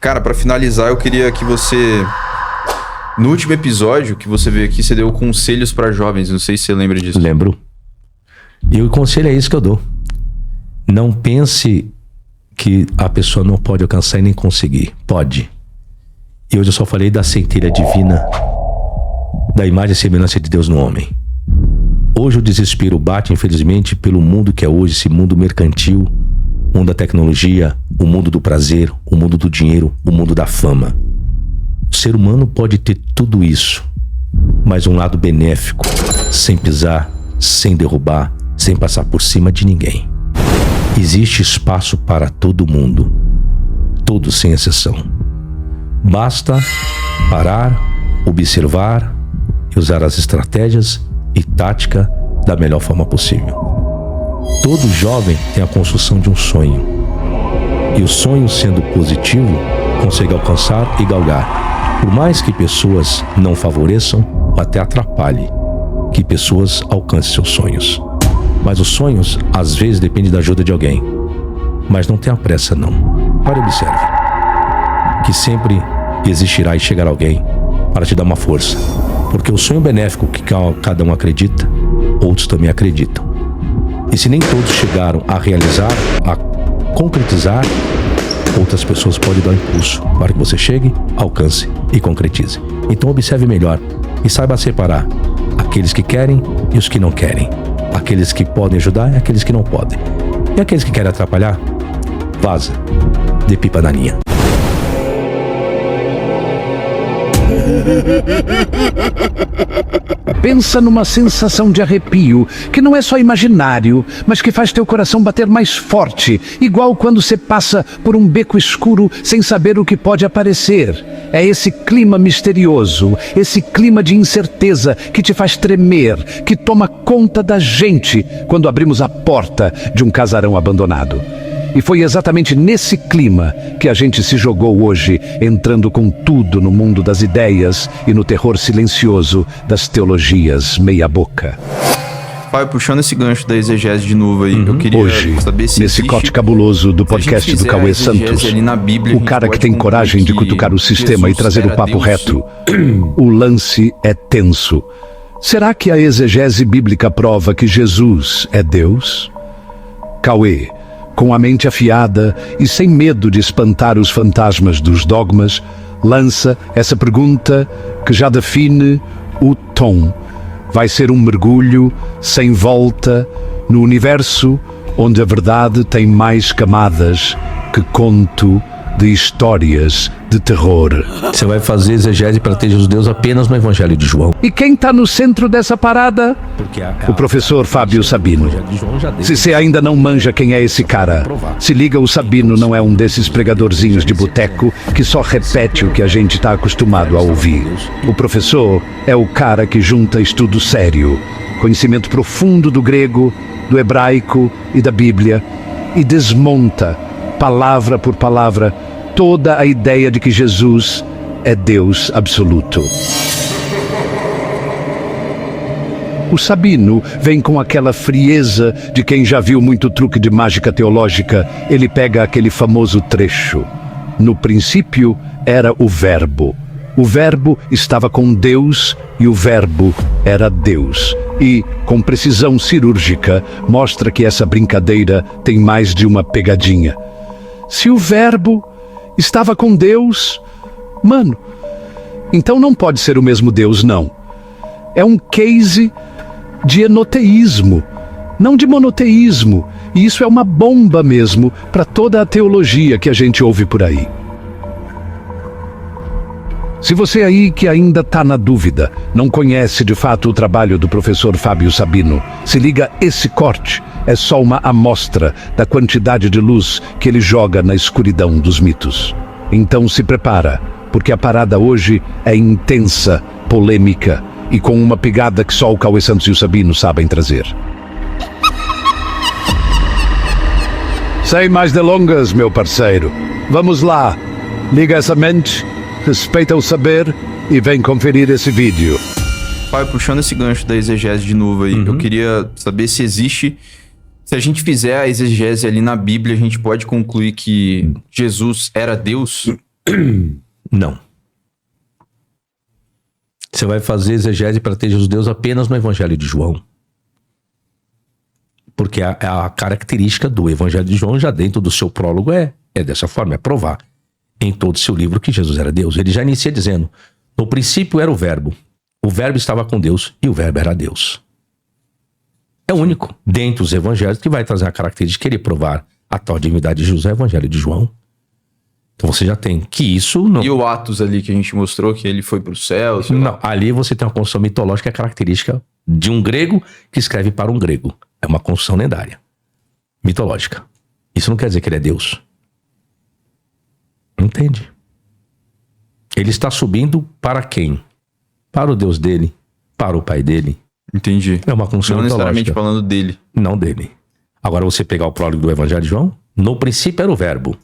Cara, pra finalizar, eu queria que você... No último episódio que você veio aqui, você deu conselhos pra jovens. Não sei se você lembra disso. Lembro. E o conselho é isso que eu dou. Não pense que a pessoa não pode alcançar e nem conseguir. Pode. E hoje eu só falei da centelha divina, da imagem e semelhança de Deus no homem. Hoje o desespero bate, infelizmente, pelo mundo que é hoje, esse mundo mercantil, o mundo da tecnologia, o mundo do prazer, o mundo do dinheiro, o mundo da fama. O ser humano pode ter tudo isso, mas um lado benéfico, sem pisar, sem derrubar, sem passar por cima de ninguém. Existe espaço para todo mundo, todos sem exceção. Basta parar, observar e usar as estratégias e tática da melhor forma possível. Todo jovem tem a construção de um sonho, e o sonho, sendo positivo, consegue alcançar e galgar. Por mais que pessoas não favoreçam ou até atrapalhem que pessoas alcancem seus sonhos. Mas os sonhos, às vezes, dependem da ajuda de alguém. Mas não tenha pressa, não. Pare e observe. Que sempre existirá e chegará alguém para te dar uma força. Porque o sonho benéfico que cada um acredita, outros também acreditam. E se nem todos chegaram a realizar, a concretizar, outras pessoas podem dar um impulso para que você chegue, alcance e concretize. Então observe melhor e saiba separar aqueles que querem e os que não querem. Aqueles que podem ajudar e aqueles que não podem. E aqueles que querem atrapalhar, vaza, dê pipa na linha. Pensa numa sensação de arrepio, que não é só imaginário, mas que faz teu coração bater mais forte, igual quando você passa por um beco escuro sem saber o que pode aparecer. É esse clima misterioso, esse clima de incerteza que te faz tremer, que toma conta da gente quando abrimos a porta de um casarão abandonado. E foi exatamente nesse clima que a gente se jogou hoje, entrando com tudo no mundo das ideias e no terror silencioso das teologias meia-boca. Pai, puxando esse gancho da exegese de novo aí, eu queria hoje, saber se nesse corte cabuloso do podcast do Cauê Santos, Bíblia, o cara que tem coragem de cutucar o sistema Jesus e trazer o papo Deus. reto, o lance é tenso. Será que a exegese bíblica prova que Jesus é Deus? Cauê, com a mente afiada e sem medo de espantar os fantasmas dos dogmas, lança essa pergunta que já define o tom. Vai ser um mergulho sem volta no universo onde a verdade tem mais camadas que conto de histórias de terror. Você vai fazer exegese para ter os Deus apenas no Evangelho de João. E quem está no centro dessa parada? O professor Fábio Sabino. Se você ainda não manja quem é esse cara, se liga, o Sabino não é um desses pregadorzinhos de boteco que só repete o que a gente está acostumado a ouvir. O professor é o cara que junta estudo sério, conhecimento profundo do grego, do hebraico e da Bíblia, e desmonta, palavra por palavra, toda a ideia de que Jesus é Deus absoluto. O Sabino vem com aquela frieza de quem já viu muito truque de mágica teológica. Ele pega aquele famoso trecho. No princípio era o Verbo. O Verbo estava com Deus e o Verbo era Deus. E, com precisão cirúrgica, mostra que essa brincadeira tem mais de uma pegadinha. Se o Verbo estava com Deus, mano, então não pode ser o mesmo Deus, não. É um case de enoteísmo, não de monoteísmo. E isso é uma bomba mesmo para toda a teologia que a gente ouve por aí. Se você aí que ainda está na dúvida, não conhece de fato o trabalho do professor Fábio Sabino, se liga, esse corte é só uma amostra da quantidade de luz que ele joga na escuridão dos mitos. Então se prepara, porque a parada hoje é intensa, polêmica e com uma pegada que só o Cauê Santos e o Sabino sabem trazer. Sem mais delongas, meu parceiro. Vamos lá, liga essa mente, respeita o saber e vem conferir esse vídeo. Pai, puxando esse gancho da exegese de novo aí, eu queria saber se existe... Se a gente fizer a exegese ali na Bíblia, a gente pode concluir que Jesus era Deus? Não. Você vai fazer exegese para ter Jesus Deus apenas no Evangelho de João. Porque a característica do Evangelho de João, já dentro do seu prólogo, é dessa forma, é provar em todo o seu livro que Jesus era Deus. Ele já inicia dizendo, no princípio era o Verbo estava com Deus e o Verbo era Deus. É o único, dentre os evangelhos, que vai trazer a característica de querer provar a tal divindade de Jesus, é o Evangelho de João. Então você já tem que isso... Não... E o Atos ali que a gente mostrou, que ele foi pro céu? Não, ali você tem uma construção mitológica, é característica de um grego que escreve para um grego. É uma construção lendária, mitológica. Isso não quer dizer que ele é Deus. Entende? Ele está subindo para quem? Para o Deus dele, para o Pai dele. Entendi. É uma construção não necessariamente mitológica. falando dele. Não dele. Agora você pegar o prólogo do Evangelho de João, no princípio era o Verbo.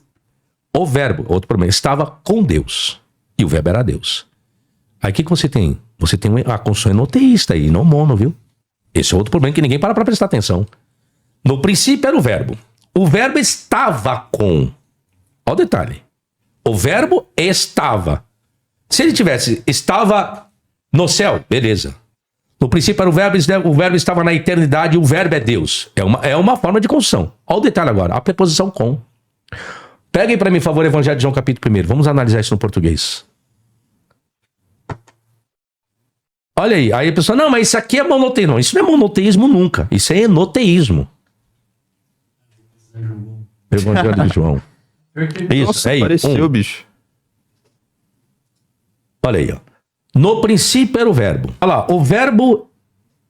O Verbo, outro problema, estava com Deus. E o Verbo era Deus. Aí o que você tem? Você tem a construção enoteísta aí, não mono, viu? Esse é outro problema que ninguém para prestar atenção. No princípio era o Verbo. O Verbo estava com. Olha o detalhe. O Verbo estava. Se ele estava no céu, beleza. No princípio era o Verbo estava na eternidade e o Verbo é Deus. É uma forma de construção. Olha o detalhe agora, a preposição com. Peguem para mim, por favor, Evangelho de João, capítulo 1. Vamos analisar isso no português. Olha aí a pessoa, não, mas isso aqui é monoteísmo. Não, isso não é monoteísmo nunca. Isso é enoteísmo. Evangelho de João. Isso, Nossa, aí. apareceu, bicho. Olha aí, ó. No princípio era o Verbo. Olha lá, o Verbo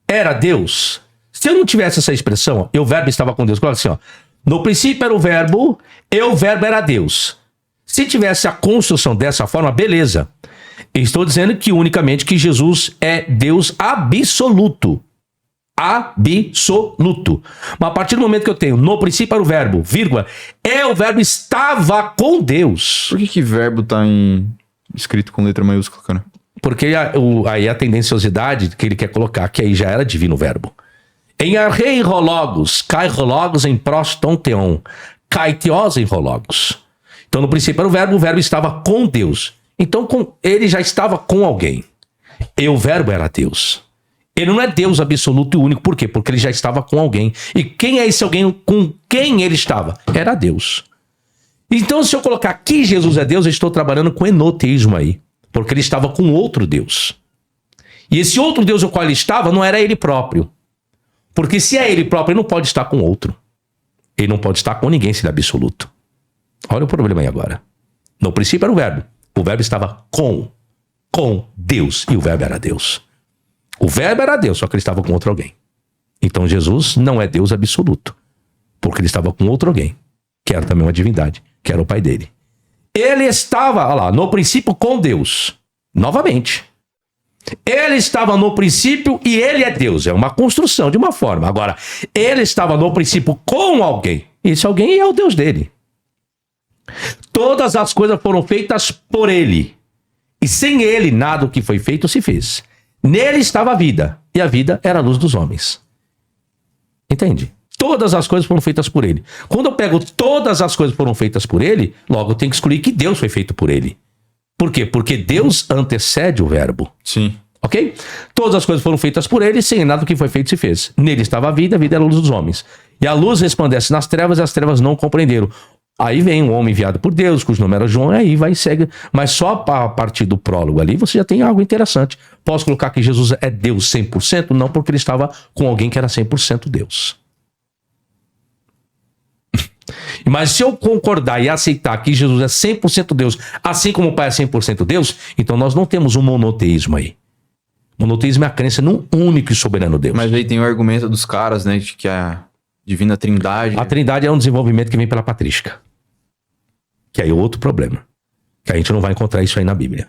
era Deus. Se eu não tivesse essa expressão, ó, e o Verbo estava com Deus, coloca assim, ó. No princípio era o Verbo, e o Verbo era Deus. Se tivesse a construção dessa forma, beleza. Estou dizendo que unicamente que Jesus é Deus absoluto. Absoluto. Mas a partir do momento que eu tenho, no princípio era o Verbo, vírgula, o Verbo estava com Deus. Por que verbo tá escrito com letra maiúscula, cara? Porque aí a tendenciosidade que ele quer colocar, que aí já era divino verbo. Em arrei rologos, cai rologos em prostonteon, cai teos em rologos. Então no princípio era o verbo estava com Deus. Então ele já estava com alguém. E o verbo era Deus. Ele não é Deus absoluto e único, por quê? Porque ele já estava com alguém. E quem é esse alguém com quem ele estava? Era Deus. Então se eu colocar que Jesus é Deus, eu estou trabalhando com enoteísmo aí. Porque ele estava com outro Deus. E esse outro Deus o qual ele estava não era ele próprio. Porque se é ele próprio, ele não pode estar com outro. Ele não pode estar com ninguém se ele é absoluto. Olha o problema aí agora. No princípio era o Verbo. O Verbo estava com Deus. E o Verbo era Deus. O Verbo era Deus, só que ele estava com outro alguém. Então Jesus não é Deus absoluto. Porque ele estava com outro alguém. Que era também uma divindade. Que era o pai dele. Ele estava, olha lá, no princípio com Deus. Novamente. Ele estava no princípio e ele é Deus. É uma construção de uma forma. Agora, ele estava no princípio com alguém. Esse alguém é o Deus dele. Todas as coisas foram feitas por ele. E sem ele, nada do que foi feito se fez. Nele estava a vida. E a vida era a luz dos homens. Entende? Todas as coisas foram feitas por ele. Quando eu pego todas as coisas foram feitas por ele, logo eu tenho que excluir que Deus foi feito por ele. Por quê? Porque Deus antecede o verbo. Sim. Ok? Todas as coisas foram feitas por ele, sem nada do que foi feito se fez. Nele estava a vida era a luz dos homens. E a luz resplandece nas trevas e as trevas não compreenderam. Aí vem um homem enviado por Deus, cujo nome era João, e aí vai e segue. Mas só a partir do prólogo ali você já tem algo interessante. Posso colocar que Jesus é Deus 100%? Não, porque ele estava com alguém que era 100% Deus. Mas se eu concordar e aceitar que Jesus é 100% Deus, assim como o Pai é 100% Deus, então nós não temos um monoteísmo aí. Monoteísmo é a crença num único e soberano Deus. Mas aí tem o argumento dos caras, né, de que a divina trindade... A trindade é um desenvolvimento que vem pela patrística. Que aí é outro problema. Que a gente não vai encontrar isso aí na Bíblia.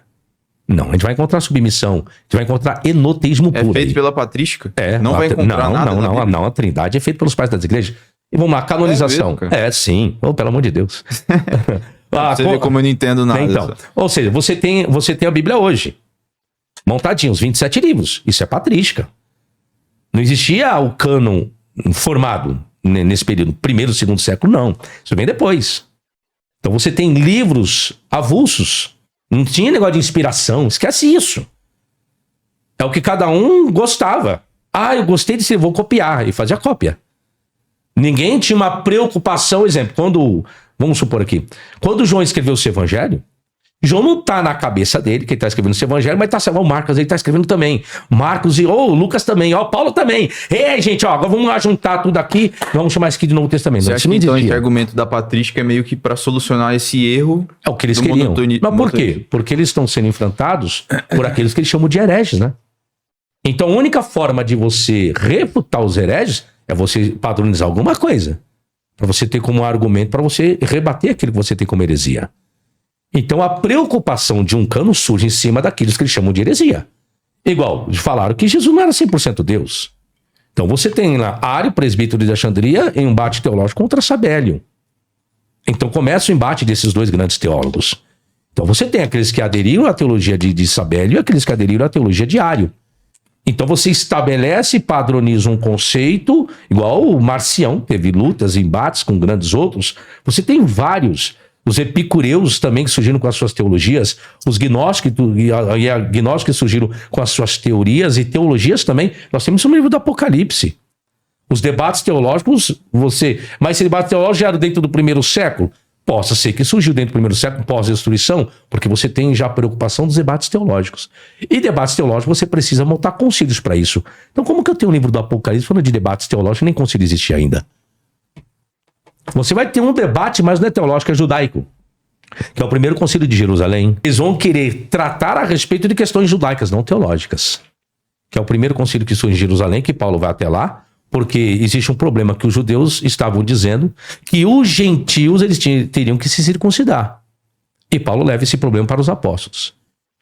Não, a gente vai encontrar submissão, a gente vai encontrar enoteísmo puro. É feito aí. pela patrística? É. Não vai encontrar nada na Bíblia? Não, a trindade é feita pelos pais das igrejas. E vamos lá, canonização. Sim. Oh, pelo amor de Deus. Você vê como eu não entendo nada. Então, ou seja, você tem a Bíblia hoje. Montadinho, os 27 livros. Isso é patrística. Não existia o cânon formado nesse período. Primeiro, segundo século, não. Isso vem depois. Então você tem livros avulsos. Não tinha negócio de inspiração. Esquece isso. É o que cada um gostava. Ah, eu gostei desse livro, vou copiar. E fazia cópia. Ninguém tinha uma preocupação. Exemplo, vamos supor aqui. Quando João escreveu o seu evangelho, João não tá na cabeça dele, que ele tá escrevendo esse evangelho, mas o Marcos, ele tá escrevendo também. Marcos e Lucas também, Paulo também. Ei, gente, agora vamos juntar tudo aqui, vamos chamar isso aqui de Novo Testamento. Você acha que então esse argumento da patrística é meio que para solucionar esse erro? É o que eles queriam. Mas por quê? Porque eles estão sendo enfrentados por aqueles que eles chamam de hereges, né? Então a única forma de você refutar os hereges é você padronizar alguma coisa. Para você ter como argumento, para você rebater aquilo que você tem como heresia. Então a preocupação de um cano surge em cima daqueles que eles chamam de heresia. Igual, falaram que Jesus não era 100% Deus. Então você tem lá Ário, presbítero de Alexandria, em um embate teológico contra Sabélio. Então começa o embate desses dois grandes teólogos. Então você tem aqueles que aderiram à teologia de Sabélio e aqueles que aderiram à teologia de Ário. Então você estabelece e padroniza um conceito, igual o Marcião, teve lutas, embates com grandes outros. Você tem vários. Os epicureus também que surgiram com as suas teologias, os gnósticos que surgiram com as suas teorias e teologias também. Nós temos um livro do Apocalipse. Os debates teológicos, mas esse debate teológico já era dentro do primeiro século? Possa ser que surgiu dentro do primeiro século, pós-destruição, porque você tem já a preocupação dos debates teológicos. E debates teológicos você precisa montar concílios para isso. Então como que eu tenho um livro do Apocalipse falando de debates teológicos e nem concílio existe ainda? Você vai ter um debate, mas não é teológico, é judaico. Que é o primeiro concílio de Jerusalém. Eles vão querer tratar a respeito de questões judaicas, não teológicas. Que é o primeiro concílio que surge em Jerusalém, que Paulo vai até lá, porque existe um problema que os judeus estavam dizendo que os gentios eles teriam que se circuncidar. E Paulo leva esse problema para os apóstolos.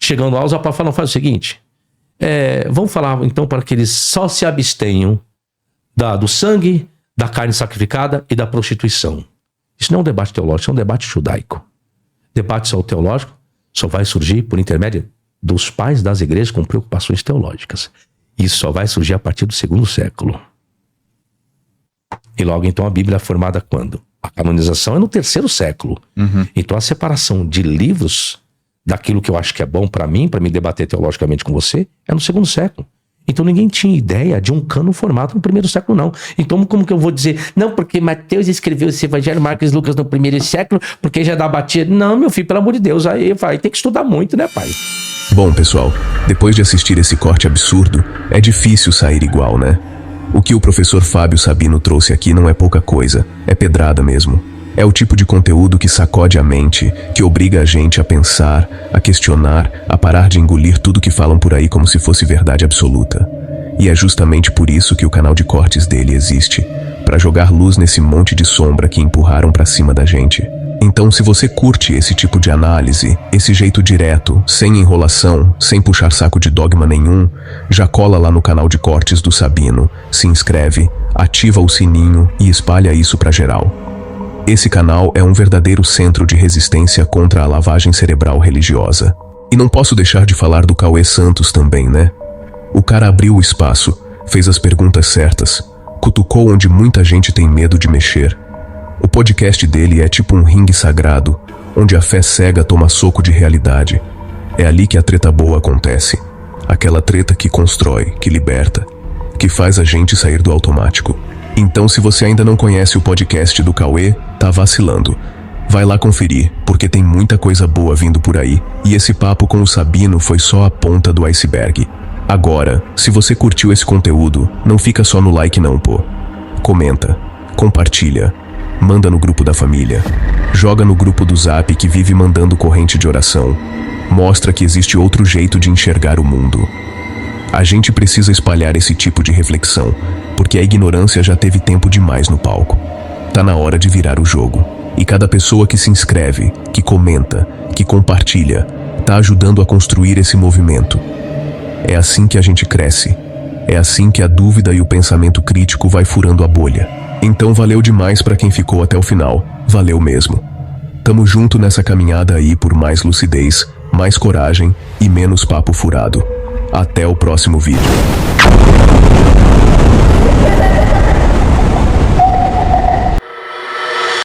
Chegando lá, os apóstolos falam, faz o seguinte, vamos falar então para que eles só se abstenham do sangue, da carne sacrificada e da prostituição. Isso não é um debate teológico, é um debate judaico. Debate só teológico só vai surgir por intermédio dos pais das igrejas com preocupações teológicas. Isso só vai surgir a partir do 2º século. E logo então a Bíblia é formada quando? A canonização é no 3º século. Uhum. Então a separação de livros daquilo que eu acho que é bom para mim debater teologicamente com você, é no 2º século. Então ninguém tinha ideia de um cânon formado no 1º século, não. Então como que eu vou dizer, não, porque Mateus escreveu esse evangelho, Marcos e Lucas no 1º século, porque já dá batida. Não, meu filho, pelo amor de Deus, aí tem que estudar muito, né, pai? Bom, pessoal, depois de assistir esse corte absurdo, é difícil sair igual, né? O que o professor Fábio Sabino trouxe aqui não é pouca coisa, é pedrada mesmo. É o tipo de conteúdo que sacode a mente, que obriga a gente a pensar, a questionar, a parar de engolir tudo que falam por aí como se fosse verdade absoluta. E é justamente por isso que o canal de cortes dele existe, para jogar luz nesse monte de sombra que empurraram pra cima da gente. Então, se você curte esse tipo de análise, esse jeito direto, sem enrolação, sem puxar saco de dogma nenhum, já cola lá no canal de cortes do Sabino, se inscreve, ativa o sininho e espalha isso pra geral. Esse canal é um verdadeiro centro de resistência contra a lavagem cerebral religiosa. E não posso deixar de falar do Cauê Santos também, né? O cara abriu o espaço, fez as perguntas certas, cutucou onde muita gente tem medo de mexer. O podcast dele é tipo um ringue sagrado, onde a fé cega toma soco de realidade. É ali que a treta boa acontece. Aquela treta que constrói, que liberta, que faz a gente sair do automático. Então, se você ainda não conhece o podcast do Cauê, tá vacilando. Vai lá conferir, porque tem muita coisa boa vindo por aí. E esse papo com o Sabino foi só a ponta do iceberg. Agora, se você curtiu esse conteúdo, não fica só no like não, pô. Comenta, compartilha, manda no grupo da família, joga no grupo do Zap que vive mandando corrente de oração. Mostra que existe outro jeito de enxergar o mundo. A gente precisa espalhar esse tipo de reflexão, porque a ignorância já teve tempo demais no palco. Tá na hora de virar o jogo. E cada pessoa que se inscreve, que comenta, que compartilha, tá ajudando a construir esse movimento. É assim que a gente cresce. É assim que a dúvida e o pensamento crítico vai furando a bolha. Então valeu demais pra quem ficou até o final. Valeu mesmo. Tamo junto nessa caminhada aí por mais lucidez, mais coragem e menos papo furado. Até o próximo vídeo.